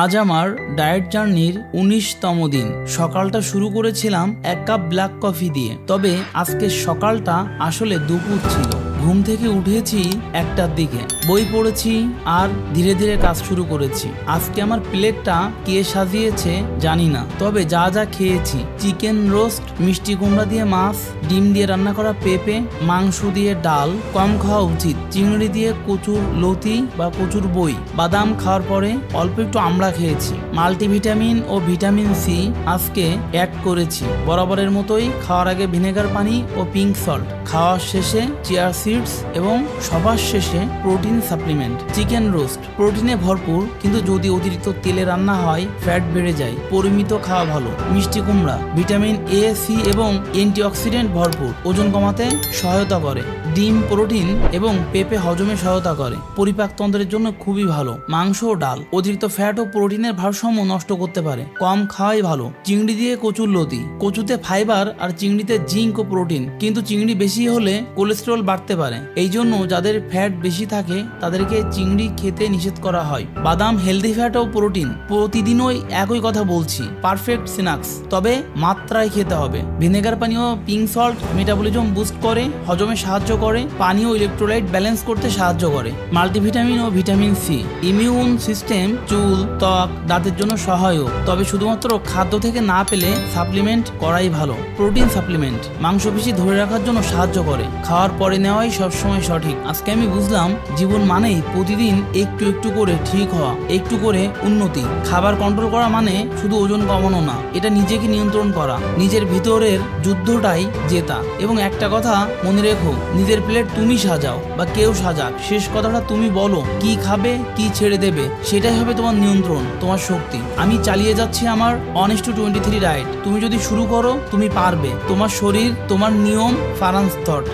আজ আমার ডায়েট জার্নির 19তম দিন। সকালটা শুরু করেছিলাম 1 কাপ ব্ল্যাক কফি দিয়ে, তবে আজকে সকালটা আসলে দুপুর ছিল। ঘুম থেকে উঠেছি 1টার দিকে, বই পড়েছি আর ধীরে ধীরে কাজ শুরু করেছি। আজকে আমার প্লেটটা কে সাজিয়েছে জানি না, তবে যা যা খেয়েছি, চিকেন রোস্ট, মিষ্টি কুমড়া দিয়ে মাছ, ডিম দিয়ে রান্না করা পেঁপে, মাংস দিয়ে ডাল, কম খাওয়া উচিত, চিংড়ি দিয়ে কচুর লতি বা কচুর বই, বাদাম খাওয়ার পরে অল্প একটু আমড়া খেয়েছি, মাল্টিভিটামিন ও ভিটামিন সি আজকে অ্যাড করেছি। বরাবরের মতোই খাওয়ার আগে ভিনেগার পানি ও পিঙ্ক সল্ট, খাওয়ার শেষে চিয়া সিডস এবং সবার শেষে প্রোটিন সাপ্লিমেন্ট। চিকেন রোস্ট প্রোটিনে ভরপুর, কিন্তু যদি অতিরিক্ত তেলে রান্না হয় ফ্যাট বেড়ে যায়, পরিমিত খাওয়া ভালো। মিষ্টি কুমড়া ভিটামিন এ, সি এবং অ্যান্টিঅক্সিডেন্ট ভরপুর, ওজন কমাতে সহায়তা করে। ডিম প্রোটিন এবং পেঁপে হজমে সহায়তা করে, পরিপাকতন্ত্রের জন্য খুবই ভালো। মাংস ও ডাল অতিরিক্ত ফ্যাট ও প্রোটিনের ভারসাম্য নষ্ট করতে পারে, কম খাওয়াই ভালো। চিংড়ি দিয়ে কচুর লতি, কচুতে ফাইবার আর চিংড়িতে জিঙ্ক ও প্রোটিন, কিন্তু চিংড়ি বেশি হলে কোলেস্টেরল বাড়তে পারে। এই জন্য যাদের ফ্যাট বেশি থাকে তাদেরকে চিংড়ি খেতে নিষেধ করা হয়। বাদাম হেলদি ফ্যাট ও প্রোটিন, প্রতিদিনই একই কথা বলছি, পারফেক্ট স্ন্যাক্স, তবে মাত্রায় খেতে হবে। ভিনেগার পানি ও পিঙ্ক সল্ট মেটাবলিজম বুস্ট করে, হজমে সাহায্য করে, পানি ও ইলেকট্রোলাইট ব্যালেন্স করতে সাহায্য করে। মাল্টিভিটামিন ও ভিটামিন সি ইমিউন সিস্টেম, চুল, ত্বক, দাঁতের জন্য সহায়ক, তবে শুধুমাত্র খাদ্য থেকে না পেলে সাপ্লিমেন্ট করাই ভালো। প্রোটিন সাপ্লিমেন্ট মাংসপেশি ধরে রাখার জন্য সাহায্য করে, খাওয়ার পরে নেওয়াই সবসময় সঠিক। আজকে আমি বুঝলাম জীবন মানেই প্রতিদিন একটু একটু করে ঠিক হওয়া, একটু করে উন্নতি। খাবার কন্ট্রোল করা মানে শুধু ওজন কমানো না, এটা নিজেকে নিয়ন্ত্রণ করা, নিজের ভিতরের যুদ্ধটাই জেতা। এবং একটা কথা মনে রেখো, নিজের প্লেট তুমি সাজাও বা কেউ সাজাক, শেষ কথাটা তুমি বলো। কি খাবে, কি ছেড়ে দেবে, সেটাই হবে তোমার নিয়ন্ত্রণ, তোমার শক্তি। আমি চালিয়ে যাচ্ছি আমার 1:23 ডায়েট। তুমি যদি শুরু করো তুমি পারবে। তোমার শরীর, তোমার নিয়ম, ফারান্স থট।